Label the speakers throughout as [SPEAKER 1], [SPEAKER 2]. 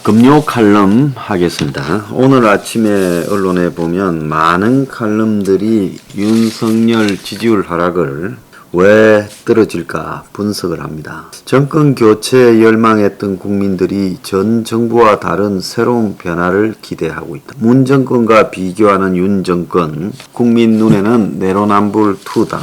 [SPEAKER 1] 금요 칼럼 하겠습니다. 오늘 아침에 언론에 보면 많은 칼럼들이 윤석열 지지율 하락을 왜 떨어질까 분석을 합니다. 정권 교체에 열망했던 국민들이 전 정부와 다른 새로운 변화를 기대하고 있다. 문 정권과 비교하는 윤 정권, 국민 눈에는 내로남불2다.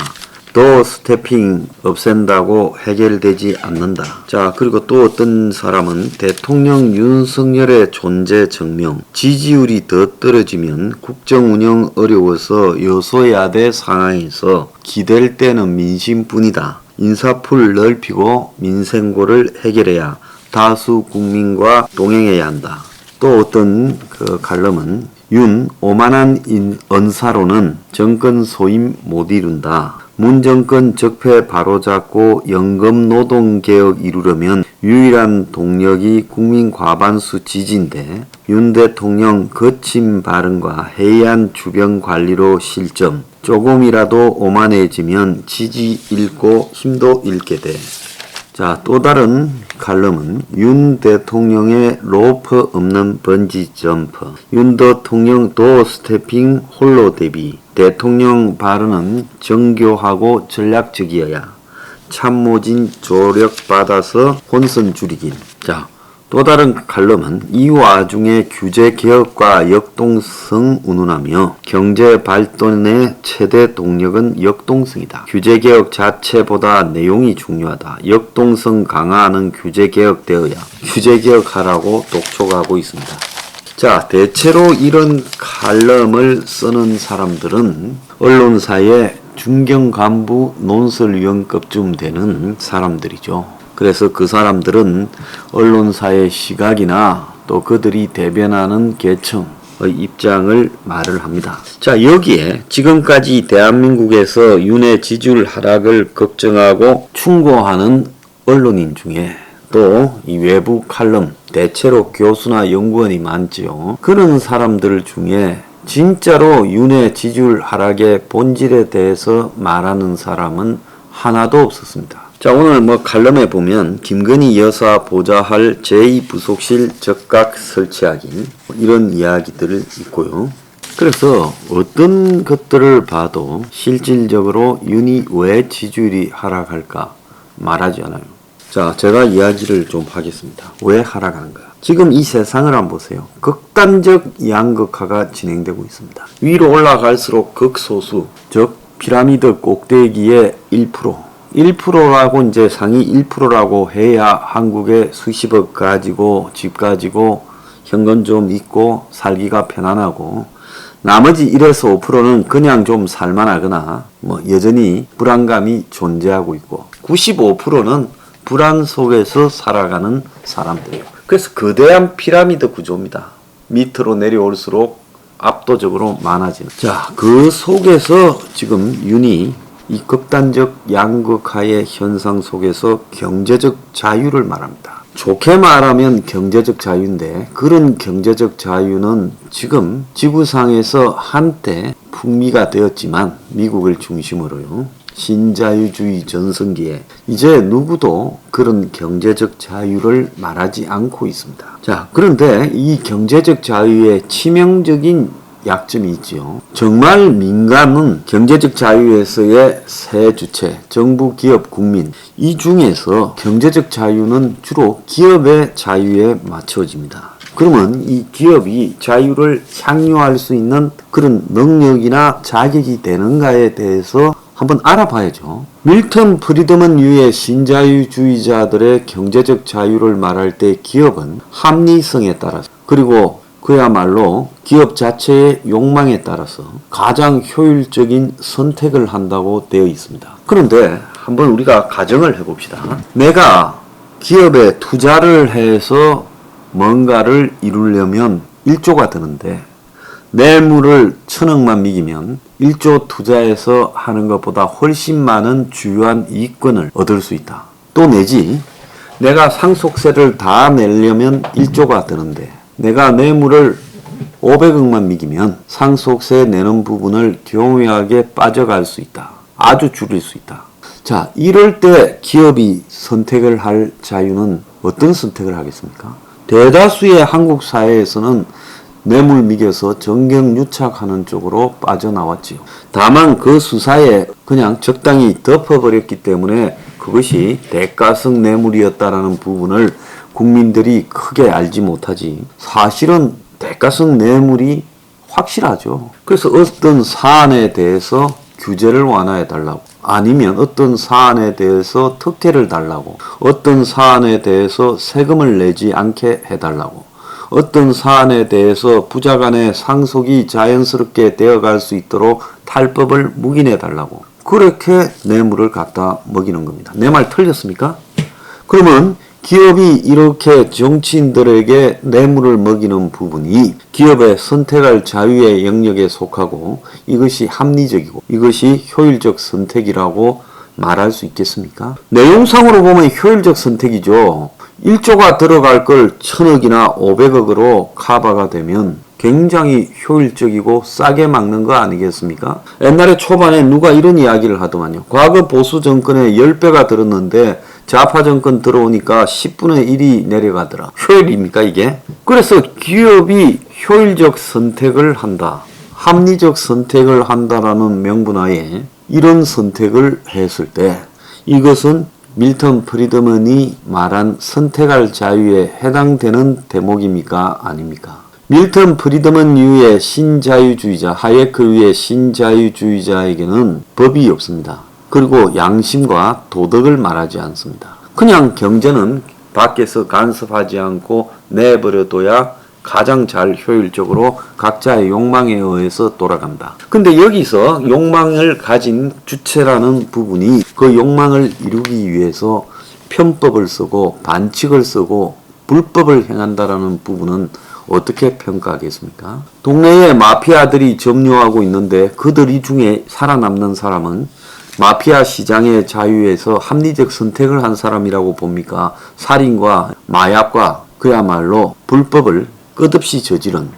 [SPEAKER 1] 또 스태핑 없앤다고 해결되지 않는다. 자, 그리고 또 어떤 사람은 대통령 윤석열의 존재 증명, 지지율이 더 떨어지면 국정 운영 어려워서 여소야대 상황에서 기댈 때는 민심뿐이다. 인사풀 넓히고 민생고를 해결해야 다수 국민과 동행해야 한다. 또 어떤 칼럼은 윤 오만한 언사로는 정권 소임 못 이룬다. 문 정권 적폐 바로잡고 연금 노동개혁 이루려면 유일한 동력이 국민 과반수 지지인데 윤 대통령 거친 발언과 해이한 주변 관리로 실점, 조금이라도 오만해지면 지지 잃고 힘도 잃게 돼. 자, 또 다른 칼럼은 윤 대통령의 로프 없는 번지 점프, 윤 대통령 도 스태핑 홀로 대비, 대통령 발언은 정교하고 전략적이어야 참모진 조력받아서 혼선 줄이긴. 자, 또 다른 칼럼은 이 와중에 규제개혁과 역동성 운운하며 경제 발전의 최대 동력은 역동성이다. 규제개혁 자체보다 내용이 중요하다. 역동성 강화하는 규제개혁 되어야 규제개혁하라고 독촉하고 있습니다. 자, 대체로 이런 칼럼을 쓰는 사람들은 언론사의 중견 간부 논설위원급쯤 되는 사람들이죠. 그래서 그 사람들은 언론사의 시각이나 또 그들이 대변하는 계층의 입장을 말을 합니다. 자, 여기에 지금까지 대한민국에서 윤의 지지율 하락을 걱정하고 충고하는 언론인 중에 또 이 외부 칼럼, 대체로 교수나 연구원이 많지요. 그런 사람들 중에 진짜로 윤의 지지율 하락의 본질에 대해서 말하는 사람은 하나도 없었습니다. 자, 오늘 칼럼에 보면 김건희 여사 보좌할 제2부속실 적각 설치하기 이런 이야기들을 있고요. 그래서 어떤 것들을 봐도 실질적으로 윤이 왜 지지율이 하락할까 말하지 않아요. 자, 제가 이야기를 좀 하겠습니다. 왜 하락한가? 지금 이 세상을 한번 보세요. 극단적 양극화가 진행되고 있습니다. 위로 올라갈수록 극소수, 즉 피라미드 꼭대기의 1%라고 이제 상위 1%라고 해야 한국에 수십억 가지고 집 가지고 현금 좀 있고 살기가 편안하고 나머지 1에서 5%는 그냥 좀 살만하거나 여전히 불안감이 존재하고 있고 95%는 불안 속에서 살아가는 사람들이에요. 그래서 거대한 피라미드 구조입니다. 밑으로 내려올수록 압도적으로 많아지는. 자, 그 속에서 지금 윤이 이 극단적 양극화의 현상 속에서 경제적 자유를 말합니다. 좋게 말하면 경제적 자유인데 그런 경제적 자유는 지금 지구상에서 한때 풍미가 되었지만 미국을 중심으로요. 신자유주의 전성기에 이제 누구도 그런 경제적 자유를 말하지 않고 있습니다. 자, 그런데 이 경제적 자유의 치명적인 약점이 있지요. 정말 민감은 경제적 자유에서의 세 주체, 정부, 기업, 국민. 이 중에서 경제적 자유는 주로 기업의 자유에 맞춰집니다. 그러면 이 기업이 자유를 향유할 수 있는 그런 능력이나 자격이 되는가에 대해서 한번 알아봐야죠. 밀턴 프리드먼류의 신자유주의자들의 경제적 자유를 말할 때 기업은 합리성에 따라서 그리고 그야말로 기업 자체의 욕망에 따라서 가장 효율적인 선택을 한다고 되어 있습니다. 그런데 한번 우리가 가정을 해봅시다. 내가 기업에 투자를 해서 뭔가를 이루려면 1조가 드는데 뇌물을 1,000억만 미기면 1조 투자해서 하는 것보다 훨씬 많은 주요한 이익권을 얻을 수 있다. 또 내지 내가 상속세를 다 내려면 1조가 드는데 내가 뇌물을 500억만 미기면 상속세 내는 부분을 교묘하게 빠져갈 수 있다. 아주 줄일 수 있다. 자, 이럴 때 기업이 선택을 할 자유는 어떤 선택을 하겠습니까? 대다수의 한국 사회에서는 뇌물 미겨서 정경유착하는 쪽으로 빠져나왔지요. 다만 그 수사에 그냥 적당히 덮어버렸기 때문에 그것이 대가성 뇌물이었다라는 부분을 국민들이 크게 알지 못하지. 사실은 대가성 뇌물이 확실하죠. 그래서 어떤 사안에 대해서 규제를 완화해 달라고, 아니면 어떤 사안에 대해서 특혜를 달라고, 어떤 사안에 대해서 세금을 내지 않게 해달라고, 어떤 사안에 대해서 부자 간의 상속이 자연스럽게 되어갈 수 있도록 탈법을 묵인해 달라고, 그렇게 뇌물을 갖다 먹이는 겁니다. 내 말 틀렸습니까? 그러면 기업이 이렇게 정치인들에게 뇌물을 먹이는 부분이 기업의 선택할 자유의 영역에 속하고 이것이 합리적이고 이것이 효율적 선택이라고 말할 수 있겠습니까? 내용상으로 보면 효율적 선택이죠. 1조가 들어갈 걸 1000억이나 500억으로 커버가 되면 굉장히 효율적이고 싸게 막는 거 아니겠습니까? 옛날에 초반에 누가 이런 이야기를 하더만요. 과거 보수 정권에 10배가 들었는데 좌파 정권 들어오니까 10분의 1이 내려가더라. 효율입니까 이게? 그래서 기업이 효율적 선택을 한다, 합리적 선택을 한다라는 명분하에 이런 선택을 했을 때 이것은 밀턴 프리드먼이 말한 선택할 자유에 해당되는 대목입니까? 아닙니까? 밀턴 프리드먼 이후의 신자유주의자, 하예크 이후의 신자유주의자에게는 법이 없습니다. 그리고 양심과 도덕을 말하지 않습니다. 그냥 경제는 밖에서 간섭하지 않고 내버려둬야 가장 잘 효율적으로 각자의 욕망에 의해서 돌아간다. 근데 여기서 욕망을 가진 주체라는 부분이 그 욕망을 이루기 위해서 편법을 쓰고 반칙을 쓰고 불법을 행한다라는 부분은 어떻게 평가하겠습니까? 동네에 마피아들이 점유하고 있는데 그들 중에 살아남는 사람은 마피아 시장의 자유에서 합리적 선택을 한 사람이라고 봅니까? 살인과 마약과 그야말로 불법을 끝없이 저지른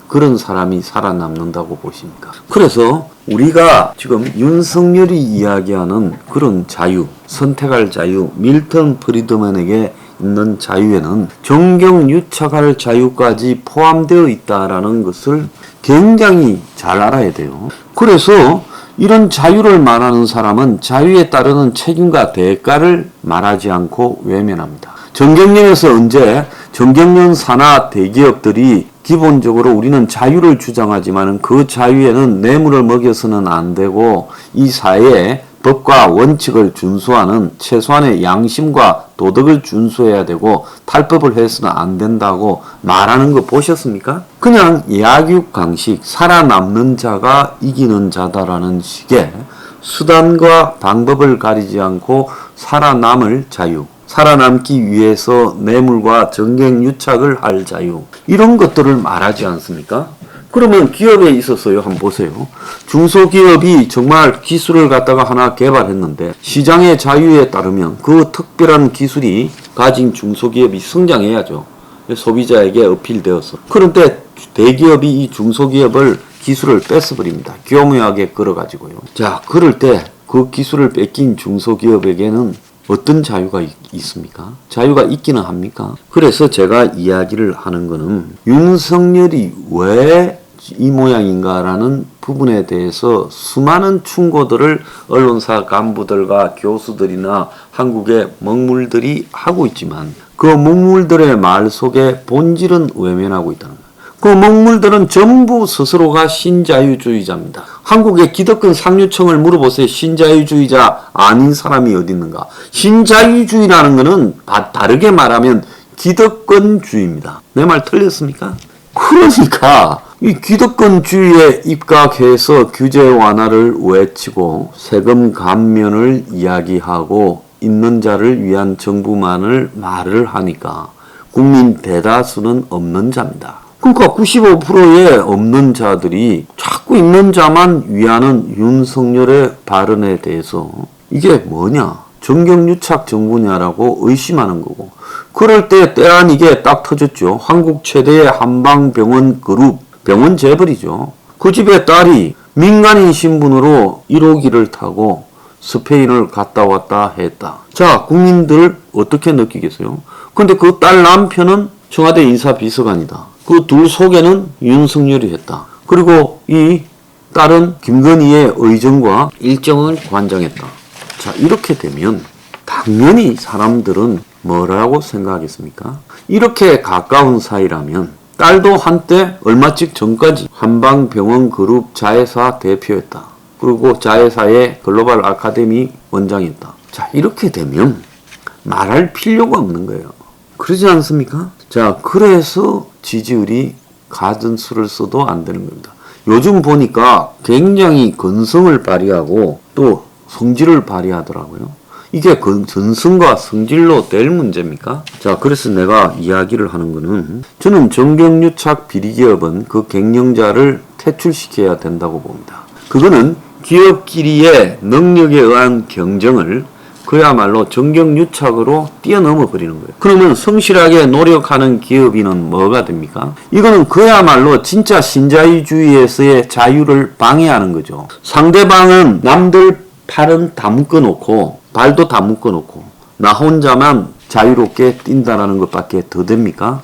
[SPEAKER 1] 그런 사람이 살아남는다고 보십니까? 그래서 우리가 지금 윤석열이 이야기하는 그런 자유, 선택할 자유, 밀턴 프리드먼에게 있는 자유에는 정경유착할 자유까지 포함되어 있다라는 것을 굉장히 잘 알아야 돼요. 그래서 이런 자유를 말하는 사람은 자유에 따르는 책임과 대가를 말하지 않고 외면합니다. 정경련에서 언제 정경련 산하 대기업들이 기본적으로 우리는 자유를 주장하지만 그 자유에는 뇌물을 먹여서는 안 되고 이 사회에 법과 원칙을 준수하는 최소한의 양심과 도덕을 준수해야 되고 탈법을 해서는 안 된다고 말하는 거 보셨습니까? 그냥 약육강식, 살아남는 자가 이기는 자다라는 식의 수단과 방법을 가리지 않고 살아남을 자유, 살아남기 위해서 뇌물과 정경유착을 할 자유, 이런 것들을 말하지 않습니까? 그러면 기업에 있어서요, 한번 보세요. 중소기업이 정말 기술을 갖다가 하나 개발했는데 시장의 자유에 따르면 그 특별한 기술이 가진 중소기업이 성장해야죠. 소비자에게 어필되어서. 그런데 대기업이 이 중소기업을 기술을 뺏어버립니다. 교묘하게 끌어가지고요. 자, 그럴 때 그 기술을 뺏긴 중소기업에게는 어떤 자유가 있습니까? 자유가 있기는 합니까? 그래서 제가 이야기를 하는 거는 윤석열이 왜 이 모양인가라는 부분에 대해서 수많은 충고들을 언론사 간부들과 교수들이나 한국의 먹물들이 하고 있지만 그 먹물들의 말 속에 본질은 외면하고 있다는 거예요. 그 먹물들은 전부 스스로가 신자유주의자입니다. 한국의 기득권 상류층을 물어보세요. 신자유주의자 아닌 사람이 어디 있는가? 신자유주의라는 것은 다르게 말하면 기득권주의입니다. 내 말 틀렸습니까? 그러니까 이 기득권주의에 입각해서 규제 완화를 외치고 세금 감면을 이야기하고 있는 자를 위한 정부만을 말을 하니까 국민 대다수는 없는 자입니다. 그러니까 95%의 없는 자들이 자꾸 있는 자만 위하는 윤석열의 발언에 대해서 이게 뭐냐? 정경유착 정부냐라고 의심하는 거고, 그럴 때 아니게 딱 터졌죠. 한국 최대의 한방병원 그룹, 병원 재벌이죠. 그 집의 딸이 민간인 신분으로 1호기를 타고 스페인을 갔다 왔다 했다. 자, 국민들 어떻게 느끼겠어요? 근데 그 딸 남편은 청와대 인사비서관이다. 그 둘 소개는 윤석열이 했다. 그리고 이 딸은 김건희의 의정과 일정을 관장했다. 자, 이렇게 되면 당연히 사람들은 뭐라고 생각하겠습니까? 이렇게 가까운 사이라면 딸도 한때 얼마씩 전까지 한방병원그룹 자회사 대표였다. 그리고 자회사의 글로벌 아카데미 원장이었다. 자, 이렇게 되면 말할 필요가 없는 거예요. 그러지 않습니까? 자, 그래서 지지율이 갖은 수를 써도 안 되는 겁니다. 요즘 보니까 굉장히 건성을 발휘하고 또 성질을 발휘하더라고요. 이게 전성과 성질로 될 문제입니까? 자, 그래서 내가 이야기를 하는 거는 저는 정경유착 비리기업은 그 경영자를 퇴출시켜야 된다고 봅니다. 그거는 기업끼리의 능력에 의한 경쟁을 그야말로 정경유착으로 뛰어넘어 버리는 거예요. 그러면 성실하게 노력하는 기업인은 뭐가 됩니까? 이거는 그야말로 진짜 신자유주의에서의 자유를 방해하는 거죠. 상대방은 남들 팔은 다 묶어놓고 발도 다 묶어놓고 나 혼자만 자유롭게 뛴다라는 것밖에 더 됩니까?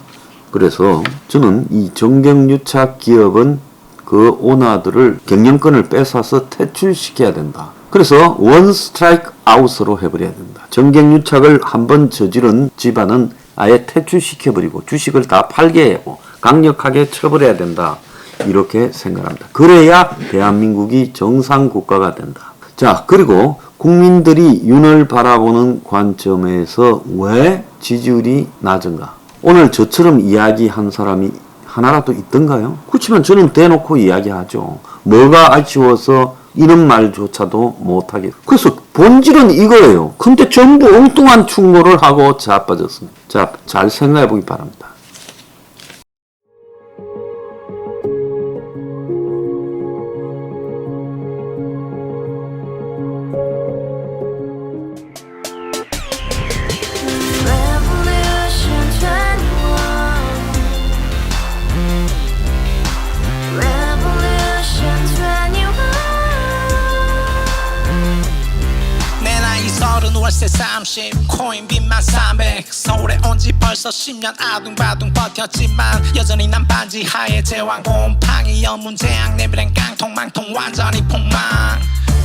[SPEAKER 1] 그래서 저는 이 정경유착 기업은 그 오너들을 경영권을 뺏어서 퇴출시켜야 된다. 그래서 원 스트라이크 아웃으로 해버려야 된다. 정경유착을 한번 저지른 집안은 아예 퇴출시켜버리고 주식을 다 팔게 하고 강력하게 처벌해야 된다. 이렇게 생각합니다. 그래야 대한민국이 정상국가가 된다. 자, 그리고 국민들이 윤을 바라보는 관점에서 왜 지지율이 낮은가? 오늘 저처럼 이야기한 사람이 하나라도 있던가요? 그렇지만 저는 대놓고 이야기하죠. 뭐가 아쉬워서 이런 말조차도 못하게. 그래서 본질은 이거예요. 근데 전부 엉뚱한 충고를 하고 자빠졌습니다. 자, 잘 생각해 보기 바랍니다.
[SPEAKER 2] 월세 30 코인빚만 300 서울에 온 지 벌써 10년 아둥바둥 버텼지만 여전히 난 반지 하에 제왕 곰팡이 연문제약 내비랑 깡통망통 완전히 폭망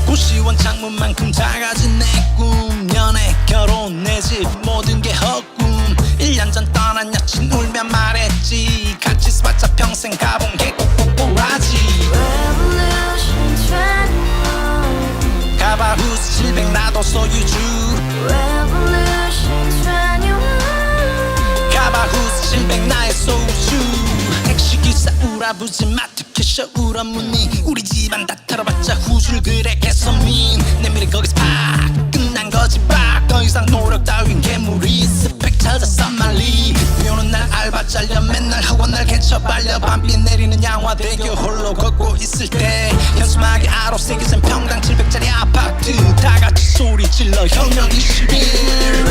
[SPEAKER 2] 90원 창문만큼 작아진 내 꿈 연애 결혼 내 집 모든 게 헛꿈 1년 전 떠난 여친 울며 말했지 같이 써봤자 평생 가본 게 꼭꼭꼭하지 가바후스 700 나도 소유주 가바후스 700 나의 소유주 택시기사 우라부지 마트캐셔 울어무니 우리 집안 다 털어봤자 후줄 그래 개선민 내 미래 거기서 팍 끝난 거지 팍 더 이상 노력 따윈 괴물이 스펙 찾아서 말리 비오는 날 알바 잘려 맨날 학원 날 개쳐 발려 밤비 내리는 양화대교 홀로 걷고 있을 때 현수막에 아로 새겨진 평당 700짜리 아파트 다같이 소리 질러 혁명 21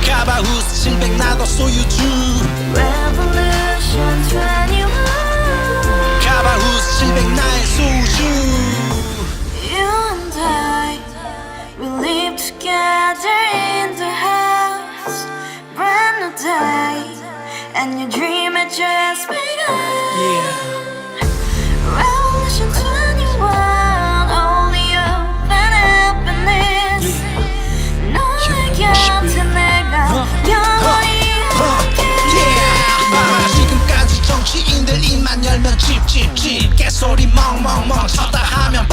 [SPEAKER 2] 가바후스 700 나도 소유주 가바후스 700 나의 소유주
[SPEAKER 3] live together in the house, brand new day, and your dream had just begun. Revolution 21, only open happiness. 너의 곁에 내가 영원히 함께.
[SPEAKER 2] 지금까지 정치인들 입만 열면 찝찝찝 개소리 멍멍멍 쳐다 하면